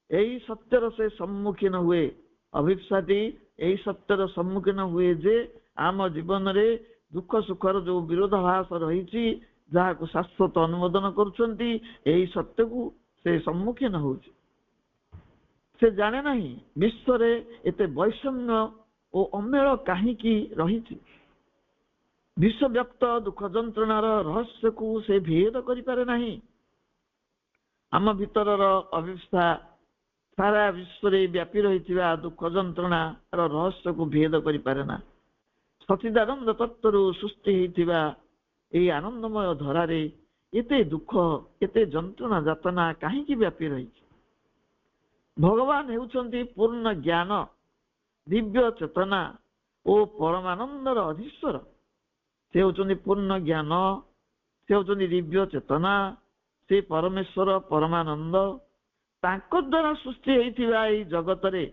ଏହି ସତ୍ୟର ସେ ସମ୍ମୁଖୀନ ହୁଏ ଅଭିପ୍ସାଟି ଏହି ସତ୍ୟର ସମ୍ମୁଖୀନ ହୁଏ ଯେ ଆମ ଜୀବନରେ ଦୁଃଖ ସୁଖର ଯୋଉ ବିରୋଧାଭାସ ରହିଛି, ଯାହାକୁ ଶାଶ୍ୱତ ଅନୁମୋଦନ କରୁଛନ୍ତି, ଏହି ସତ୍ୟକୁ ସେ ସମ୍ମୁଖୀନ ହଉଛି। ସେ ଜାଣେ ନାହିଁ ବିଶ୍ୱରେ ଏତେ ବୈଷମ୍ୟ ଓ ଅମେଳ କାହିଁକି ରହିଛି। ବିଶ୍ୱବ୍ୟାପ୍ତ ଦୁଃଖ ଯନ୍ତ୍ରଣାର ରହସ୍ୟକୁ ସେ ଭେଦ କରିପାରେ ନାହିଁ। ଆମ ଭିତରର ଅଭିପ୍ସା ସାରା ବିଶ୍ୱରେ ବ୍ୟାପୀ ରହିଥିବା ଦୁଃଖ ଯନ୍ତ୍ରଣାର ରହସ୍ୟକୁ ଭେଦ କରିପାରେ ନା। ସଚିଦାନନ୍ଦ ତତ୍ତ୍ୱରୁ ସୃଷ୍ଟି ହେଇଥିବା ଏହି ଆନନ୍ଦମୟ ଧରାରେ ଏତେ ଦୁଃଖ, ଏତେ ଯନ୍ତ୍ରଣା ଯାତନା କାହିଁକି ବ୍ୟାପୀ ରହିଛି? ଭଗବାନ ହେଉଛନ୍ତି ପୂର୍ଣ୍ଣ ଜ୍ଞାନ, ଦିବ୍ୟ ଚେତନା ଓ ପରମାନନ୍ଦର ଅଧୀଶ୍ୱର। ସେ ହେଉଛନ୍ତି ପୂର୍ଣ୍ଣ ଜ୍ଞାନ, ସେ ହେଉଛନ୍ତି ଦିବ୍ୟ ଚେତନା, ସେ ପରମେଶ୍ୱର ପରମାନନ୍ଦ। ତାଙ୍କ ଦ୍ୱାରା ସୃଷ୍ଟି ହେଇଥିବା ଏହି ଜଗତରେ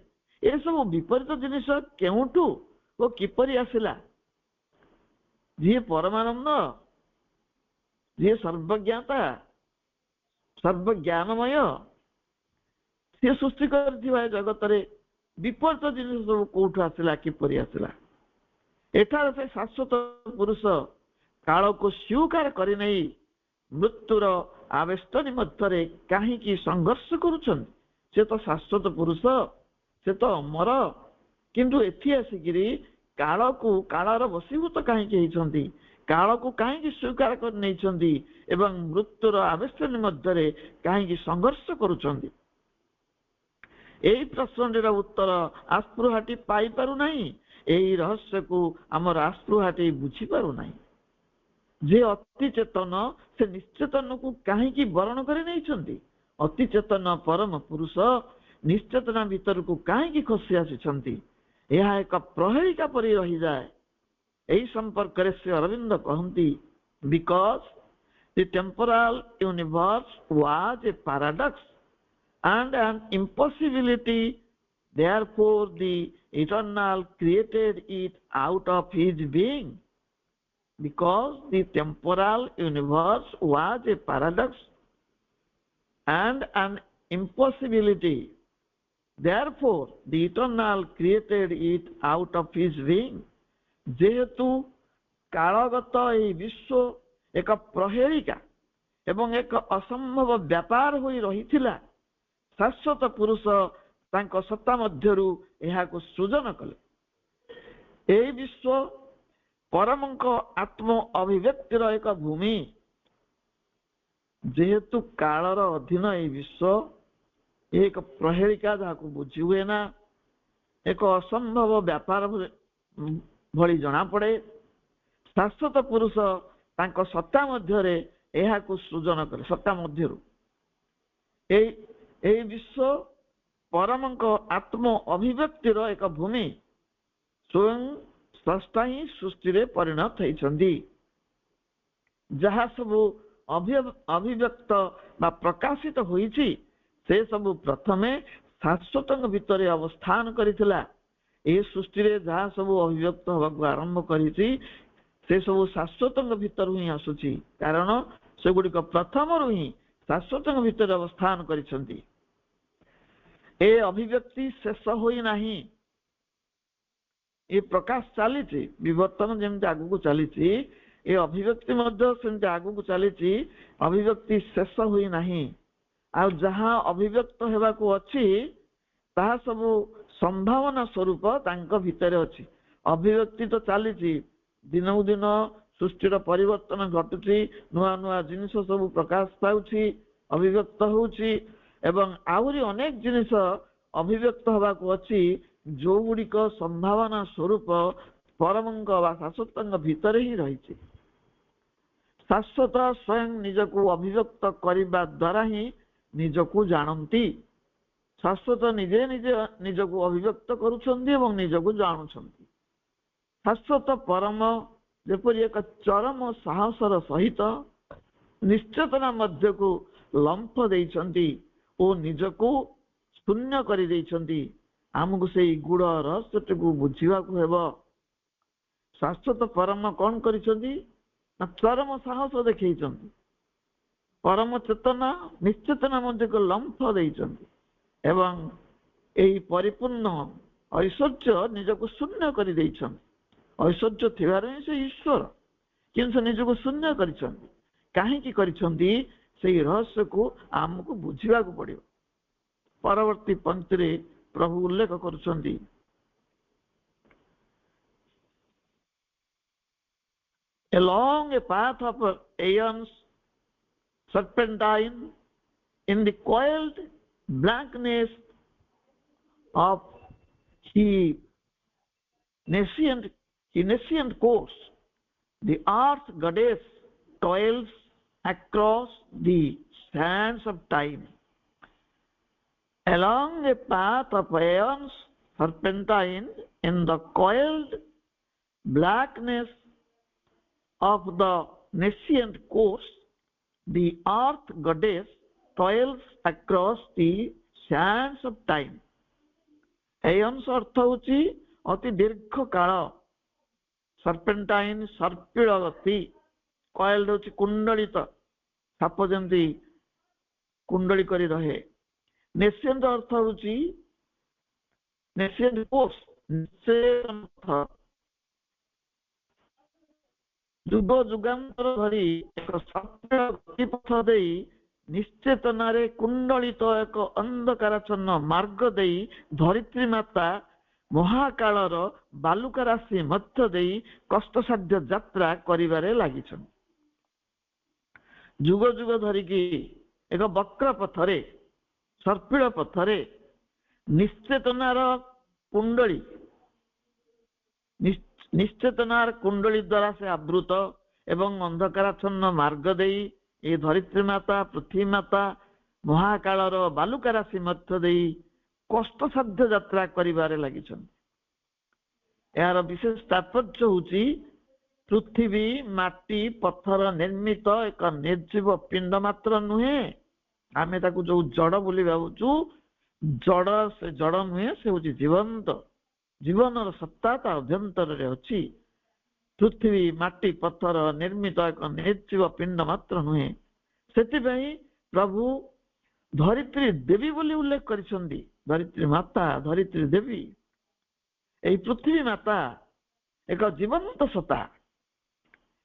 ଏସବୁ ବିପରୀତ ଜିନିଷ କେଉଁଠୁ ଓ କିପରି ଆସିଲା? ଯିଏ ପରମାନନ୍ଦ, ଯିଏ ସର୍ବଜ୍ଞାତା, ସର୍ବଜ୍ଞାନମୟ, ସିଏ ସୃଷ୍ଟି କରିଥିବା ଏ ଜଗତରେ ବିପରୀତ ଜିନିଷ ସବୁ କୋଉଠୁ ଆସିଲା, କିପରି ଆସିଲା? ଏଠାରେ ସେ ଶାଶ୍ୱତ ପୁରୁଷ କାଳକୁ ସ୍ୱୀକାର କରିନେଇ ମୃତ୍ୟୁର ଆବେଷ୍ଟନୀ ମଧ୍ୟରେ କାହିଁକି ସଂଘର୍ଷ କରୁଛନ୍ତି? ସେ ତ ଶାଶ୍ୱତ ପୁରୁଷ, ସେ ତ ଅମର, କିନ୍ତୁ ଏଠି ଆସିକିରି କାଳର ବଶୀଭୂତ କାହିଁକି ହେଇଛନ୍ତି? କାଳକୁ କାହିଁକି ସ୍ୱୀକାର କରି ନେଇଛନ୍ତି ଏବଂ ମୃତ୍ୟୁର ଆବେଷ୍ଟନୀ ମଧ୍ୟରେ କାହିଁକି ସଂଘର୍ଷ କରୁଛନ୍ତି? ଏହି ପ୍ରଶ୍ନଟିର ଉତ୍ତର ଆସ୍ପୃହାଟି ପାଇପାରୁନାହିଁ। ଏହି ରହସ୍ୟକୁ ଆମର ଆସ୍ପୃହାଟି ବୁଝିପାରୁନାହିଁ। ଯେ ଅତି ଚେତନ, ସେ ନିଶ୍ଚେତନକୁ କାହିଁକି ବରଣ କରି ନେଇଛନ୍ତି? ଅତି ଚେତନ ପରମ ପୁରୁଷ ନିଶ୍ଚେତନା ଭିତରକୁ କାହିଁକି ଖସି ଆସିଛନ୍ତି? ଏହା ଏକ ପ୍ରହେଳିକା ପରି ରହିଯାଏ। ଏହି ସମ୍ପର୍କରେ ଶ୍ରୀ ଅରବିନ୍ଦ କହନ୍ତି, because the temporal universe was A paradox and an impossibility, therefore the eternal created it out of his being. Because the temporal universe was a paradox and an impossibility, therefore the eternal created it out of his being. ଯେହେତୁ କାଳଗତ ଏହି ବିଶ୍ୱ ଏକ ପ୍ରହେଳିକା ଏବଂ ଏକ ଅସମ୍ଭବ ବ୍ୟାପାର ହୋଇ ରହିଥିଲା, ଶାଶ୍ୱତ ପୁରୁଷ ତାଙ୍କ ସତ୍ତା ମଧ୍ୟରୁ ଏହାକୁ ସୃଜନ କଲେ। ଏହି ବିଶ୍ୱ ପରମଙ୍କ ଆତ୍ମ ଅଭିବ୍ୟକ୍ତିର ଏକ ଭୂମି। ଯେହେତୁ କାଳର ଅଧୀନ ଏହି ବିଶ୍ୱ ଏକ ପ୍ରହେଳିକା, ଯାହାକୁ ବୁଝି ହୁଏ ନା, ଏକ ଅସମ୍ଭବ ବ୍ୟାପାର ଭଳି ଜଣାପଡ଼େ, ଶାଶ୍ୱତ ପୁରୁଷ ତାଙ୍କ ସତ୍ତା ମଧ୍ୟରେ ଏହାକୁ ସୃଜନ କଲେ। ସତ୍ତା ମଧ୍ୟରୁ ଏହି ବିଶ୍ୱ ପରମଙ୍କ ଆତ୍ମ ଅଭିବ୍ୟକ୍ତିର ଏକ ଭୂମି। ସ୍ୱୟଂ ସ୍ରଷ୍ଟା ହିଁ ସୃଷ୍ଟିରେ ପରିଣତ ହେଇଛନ୍ତି। ଯାହା ସବୁ ଅଭିବ୍ୟକ୍ତ ବା ପ୍ରକାଶିତ ହୋଇଛି, ସେ ସବୁ ପ୍ରଥମେ ଶାଶ୍ୱତଙ୍କ ଭିତରେ ଅବସ୍ଥାନ କରିଥିଲା। ଏହି ସୃଷ୍ଟିରେ ଯାହା ସବୁ ଅଭିବ୍ୟକ୍ତ ହେବାକୁ ଆରମ୍ଭ କରିଛି, ସେ ସବୁ ଶାଶ୍ୱତଙ୍କ ଭିତରୁ ହିଁ ଆସୁଛି, କାରଣ ସେଗୁଡ଼ିକ ପ୍ରଥମରୁ ହିଁ ଶାଶ୍ୱତଙ୍କ ଭିତରେ ଅବସ୍ଥାନ କରିଛନ୍ତି। ଏ ଅଭିବ୍ୟକ୍ତି ଶେଷ ହୋଇନାହିଁ, ଏ ପ୍ରକାଶ ଚାଲିଛି। ବିବର୍ତ୍ତନ ଯେମିତି ଆଗକୁ ଚାଲିଛି, ଏ ଅଭିବ୍ୟକ୍ତି ମଧ୍ୟ ସେମିତି ଆଗକୁ ଚାଲିଛି। ଅଭିବ୍ୟକ୍ତି ଶେଷ ହୋଇନାହିଁ। ଆଉ ଯାହା ଅଭିବ୍ୟକ୍ତ ହେବାକୁ ଅଛି, ତାହା ସବୁ ସମ୍ଭାବନା ସ୍ୱରୂପ ତାଙ୍କ ଭିତରେ ଅଛି। ଅଭିବ୍ୟକ୍ତି ତ ଚାଲିଛି, ଦିନକୁ ଦିନ ସୃଷ୍ଟିର ପରିବର୍ତ୍ତନ ଘଟୁଛି, ନୂଆ ନୂଆ ଜିନିଷ ସବୁ ପ୍ରକାଶ ପାଉଛି, ଅଭିବ୍ୟକ୍ତ ହେଉଛି ଏବଂ ଆହୁରି ଅନେକ ଜିନିଷ ଅଭିବ୍ୟକ୍ତ ହେବାକୁ ଅଛି, ଯୋଉଗୁଡ଼ିକ ସମ୍ଭାବନା ସ୍ୱରୂପ ପରମଙ୍କ ବା ଶାଶ୍ୱତଙ୍କ ଭିତରେ ହିଁ ରହିଛି। ଶାଶ୍ୱତ ସ୍ୱୟଂ ନିଜକୁ ଅଭିବ୍ୟକ୍ତ କରିବା ଦ୍ୱାରା ହିଁ ନିଜକୁ ଜାଣନ୍ତି। ଶାଶ୍ୱତ ନିଜେ ନିଜକୁ ଅଭିବ୍ୟକ୍ତ କରୁଛନ୍ତି ଏବଂ ନିଜକୁ ଜାଣୁଛନ୍ତି। ଶାଶ୍ୱତ ପରମ ଯେପରି ଏକ ଚରମ ସାହସର ସହିତ ନିଶ୍ଚେତନା ମଧ୍ୟକୁ ଲମ୍ଫ ଦେଇଛନ୍ତି ଓ ନିଜକୁ ଶୂନ୍ୟ କରିଦେଇଛନ୍ତି। ଆମକୁ ସେଇ ଗୁଡ଼ ରହସ୍ୟଟିକୁ ବୁଝିବାକୁ ହେବ। ଶାଶ୍ୱତ ପରମ କ'ଣ କରିଛନ୍ତି ନା ଚରମ ସାହସ ଦେଖେଇଛନ୍ତି। ପରମ ଚେତନା ନିଶ୍ଚେତନା ମଧ୍ୟକୁ ଲମ୍ଫ ଦେଇଛନ୍ତି ଏବଂ ଏହି ପରିପୂର୍ଣ୍ଣ ଐଶ୍ୱର୍ଯ୍ୟ ନିଜକୁ ଶୂନ୍ୟ କରିଦେଇଛନ୍ତି। ଐଶ୍ୱର୍ଯ୍ୟ ଥିବାରୁ ହିଁ ସେ ଈଶ୍ୱର, କିନ୍ତୁ ସେ ନିଜକୁ ଶୂନ୍ୟ କରିଛନ୍ତି। କାହିଁକି କରିଛନ୍ତି? ସେଇ ରହସ୍ୟକୁ ଆମକୁ ବୁଝିବାକୁ ପଡିବ। ପରବର୍ତ୍ତୀ ପଂକ୍ତିରେ ପ୍ରଭୁ ଉଲ୍ଲେଖ କରୁଛନ୍ତି, along a path of aeons serpentine in the coiled blackness of his nascent course, the earth goddess toils across the sands of time. Along a path of aeons serpentine in the coiled blackness of the nascent course, the earth goddess toils across the sands of time. aeons अर्थ होची अति दीर्घ काल, serpentine सर्पिल गति, coiled होची कुंडलित, shop जंती कुंडली करी रहे। नेसेंट अर्थ होची नेसेंट कोर्स, जुग जुगांतर धरी एक सर्पिल गतिपथ देई निश्चेतनारे कुंडलित एक अंधकारच्छन्न मार्ग देई धरित्री माता महाकालर बालुका राशि मध्य देई कष्टसाध्य यात्रा करिबारे लागिछन। जुग जुग धरिकी एक वक्र पथरे सर्पिल पथरे निश्चेतनार कुंडली निश्चेतनार कुंडली द्वारा से आवृत एवं अंधकाराच्छन्न मार्ग देई ए धरित्री माता पृथ्वी माता महाकालर बालुका राशि मध्य देई कष्टसाध्य यात्रा करिबारे लागिछन। यार विशेष तात्पर्य होची पृथ्वी माटी पत्थर निर्मित एक निर्जीव पिंड मात्र नुहे। आमे ताकू जो जड़ बोली भावुचु, जड़ से जड़ नुहे, से होची जीवंत, जीवनर सत्ता ता अभ्यंतर रे अछि। पृथ्वी माटी पत्थर निर्मित एक निर्जीव पिंड मात्र नुहे। सेतिपई प्रभु धरित्री देवी बोली उल्लेख करिसंदी। धरित्री माता, धरित्री देवी, एई पृथ्वी माता एक जीवंत सत्ता।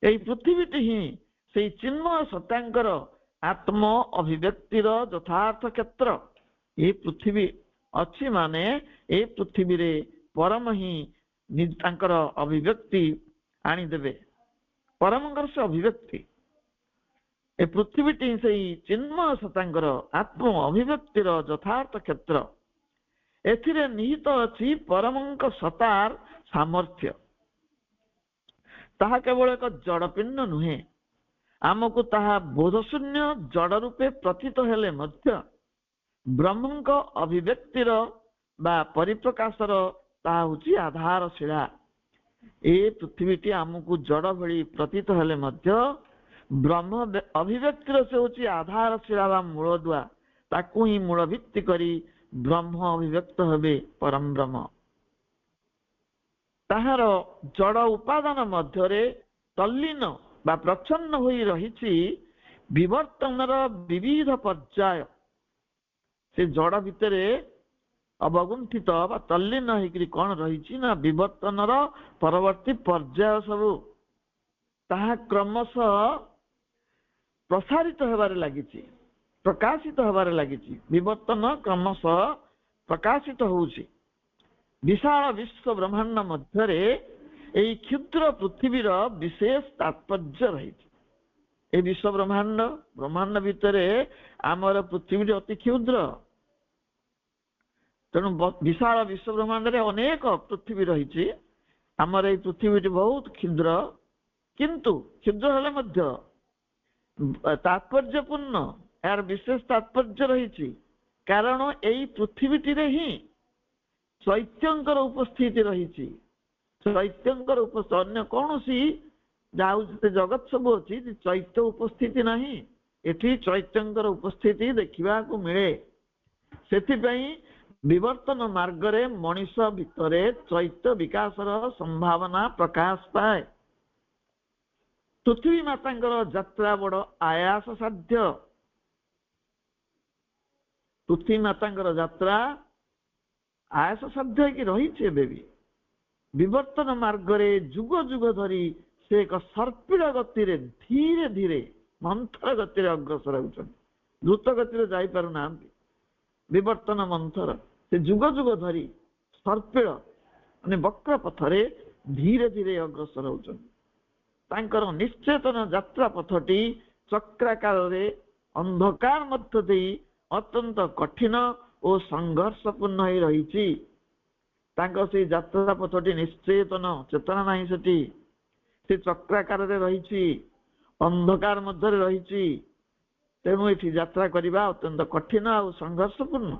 एई पृथ्वीटी ही सेई चिन्मय सत्तांकर आत्म अभिव्यक्तिर यथार्थ क्षेत्र। ये पृथ्वी अच्छी माने ए पृथ्वी रे परम ही तांकर अभिव्यक्ति आनी देबे। परमंकर से अभिव्यक्ति ए पृथ्वीटी से चिन्मय सतांकर आत्म अभिव्यक्तिर यथार्थ क्षेत्र। एथिरे निहित अछि परमंक सतार सामर्थ्य। ताहा केवल एक जड़पिंड नुहे, आमको ताहा बोधशून्य जड़ रूपे प्रतीत हेले मध्य ब्रह्मंक अभिव्यक्तिर बा परिप्रकाशर ताहा होची आधारशिला। ए पृथ्वीटी आमको जड़ भली प्रतीत हेले मध्य ब्रह्म अभिव्यक्तिर से होची आधारशिला बा मूलदुआ। ताकू ही मूल भित्ति करी ब्रह्म अभिव्यक्त हेबे परम ब्रह्म। ताहार जड़ उपादान मध्यरे तल्लीन बा प्रच्छन्न होई रहिछि विवर्तनर विविध पर्याय। से जड़ भितरे अवगुंठित बा तल्लीन होइकरी कोन रहिछि ना विवर्तनर परवर्ती पर्याय सबु ताहा क्रमशः प्रसारित हेबारे लागिछि, प्रकाशित हेबारे लागिछि। विवर्तन क्रमशः प्रकाशित होउछि। विशाल विश्व ब्रह्मांड मध्यरे एई क्षुद्र पृथ्वीर विशेष तात्पर्य रहिछि। ए विश्व ब्रह्मांड भितरे आमर पृथ्वी अति क्षुद्र। तेणु विशाल विश्व ब्रह्मांड रे अनेक पृथ्वी रहिछि। आमर एई पृथ्वी बहुत क्षुद्र, किंतु क्षुद्र हेले मध्य तात्पर्यपूर्ण, यार विशेष तात्पर्य रहिछि। कारण एई पृथ्वीटी रे ही चैत्यंकर उपस्थिति रहिछि। चैत्यंकर उपस्थिति अन्य कौनसी जगत सब अच्छी चैत्य उपस्थिति नहीं। एठी चैत्यंकर उपस्थिति देखा मिले। सेथिपई विवर्तन मार्ग रे मनीष भितरे चैत्य विकासर संभावना प्रकाश पाए। पृथ्वी मातांकर यात्रा बड़ आयास साध्य। पृथ्वी मातांकर यात्रा ଆୟାସ ସାଧ୍ୟ ହେଇକି ରହିଛି। ଏବେ ବି ବିବର୍ତ୍ତନ ମାର୍ଗରେ ଯୁଗ ଯୁଗ ଧରି ସେ ଏକ ସର୍ପିଳ ଗତିରେ ଧୀରେ ଧୀରେ ମନ୍ଥର ଗତିରେ ଅଗ୍ରସର ହେଉଛନ୍ତି, ଦ୍ରୁତ ଗତିରେ ଯାଇପାରୁନାହାନ୍ତି। ବିବର୍ତ୍ତନ ମନ୍ଥର ସେ ଯୁଗ ଯୁଗ ଧରି ସର୍ପିଳ ମାନେ ବକ୍ର ପଥରେ ଧୀରେ ଧୀରେ ଅଗ୍ରସର ହେଉଛନ୍ତି। ତାଙ୍କର ନିଶ୍ଚେତନ ଯାତ୍ରା ପଥଟି ଚକ୍ରାକାରରେ ଅନ୍ଧକାର ମଧ୍ୟ ଦେଇ ଅତ୍ୟନ୍ତ କଠିନ ଓ ସଂଘର୍ଷପୂର୍ଣ୍ଣ ହେଇ ରହିଛି। ତାଙ୍କ ସେଇ ଯାତ୍ରା ପଥଟି ନିଶ୍ଚେତନ ଚେତନା ନାହିଁ, ସେଠି ସେ ଚକ୍ରାକାରରେ ରହିଛି, ଅନ୍ଧକାର ମଧ୍ୟରେ ରହିଛି। ତେଣୁ ଏଠି ଯାତ୍ରା କରିବା ଅତ୍ୟନ୍ତ କଠିନ ଆଉ ସଂଘର୍ଷପୂର୍ଣ୍ଣ।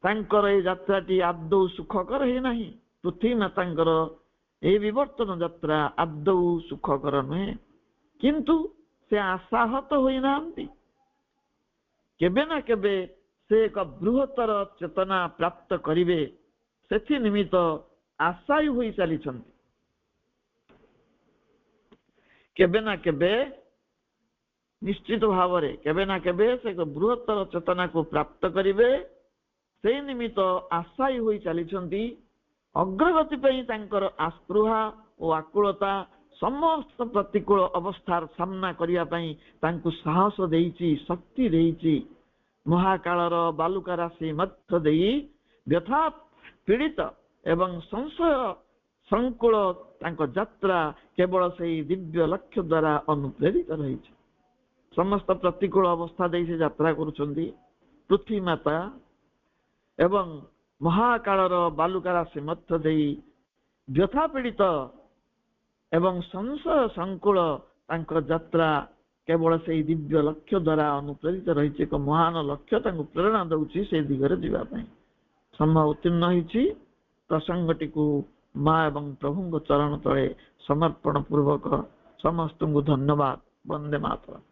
ତାଙ୍କର ଏଇ ଯାତ୍ରାଟି ଆଦୌ ସୁଖକର ହେଇନାହିଁ। ପୃଥିବୀ ମାତାଙ୍କର ଏହି ବିବର୍ତ୍ତନ ଯାତ୍ରା ଆଦୌ ସୁଖକର ନୁହେଁ। କିନ୍ତୁ ସେ ଆଶାହତ ହୋଇନାହାନ୍ତି। କେବେ ନା କେବେ ସେ ଏକ ବୃହତ୍ତର ଚେତନା ପ୍ରାପ୍ତ କରିବେ, ସେଥି ନିମିତ୍ତ ଆଶାୟୀ ହୋଇ ଚାଲିଛନ୍ତି। କେବେ ନା କେବେ ନିଶ୍ଚିତ ଭାବରେ କେବେ ନା କେବେ ସେ ଏକ ବୃହତ୍ତର ଚେତନାକୁ ପ୍ରାପ୍ତ କରିବେ, ସେଇ ନିମିତ୍ତ ଆଶାୟୀ ହୋଇ ଚାଲିଛନ୍ତି। ଅଗ୍ରଗତି ପାଇଁ ତାଙ୍କର ଆସ୍ପୃହା ଓ ଆକୁଳତା ସମସ୍ତ ପ୍ରତିକୂଳ ଅବସ୍ଥାର ସାମ୍ନା କରିବା ପାଇଁ ତାଙ୍କୁ ସାହସ ଦେଇଛି, ଶକ୍ତି ଦେଇଛି। ମହାକାଳର ବାଲୁକା ରାଶି ମଧ୍ୟ ଦେଇ ବ୍ୟଥା ପୀଡ଼ିତ ଏବଂ ସଂଶୟ ସଂକୁଳ ତାଙ୍କ ଯାତ୍ରା କେବଳ ସେହି ଦିବ୍ୟ ଲକ୍ଷ୍ୟ ଦ୍ୱାରା ଅନୁପ୍ରେରିତ ରହିଛି। ସମସ୍ତ ପ୍ରତିକୂଳ ଅବସ୍ଥା ଦେଇ ସେ ଯାତ୍ରା କରୁଛନ୍ତି। ପୃଥିବୀ ମାତା ଏବଂ ମହାକାଳର ବାଲୁକା ରାଶି ମଧ୍ୟ ଦେଇ ବ୍ୟଥା ପୀଡ଼ିତ ଏବଂ ସଂଶୟ ସଂକୁଳ ତାଙ୍କ ଯାତ୍ରା କେବଳ ସେହି ଦିବ୍ୟ ଲକ୍ଷ୍ୟ ଦ୍ୱାରା ଅନୁପ୍ରେରିତ ରହିଛି। ଏକ ମହାନ ଲକ୍ଷ୍ୟ ତାଙ୍କୁ ପ୍ରେରଣା ଦେଉଛି ସେ ଦିଗରେ ଯିବା ପାଇଁ। ସମୟ ଉତ୍ତୀର୍ଣ୍ଣ ହେଇଛି। ପ୍ରସଙ୍ଗଟିକୁ ମା ଏବଂ ପ୍ରଭୁଙ୍କ ଚରଣ ତଳେ ସମର୍ପଣ ପୂର୍ବକ ସମସ୍ତଙ୍କୁ ଧନ୍ୟବାଦ। ବନ୍ଦେ ମାତରମ୍।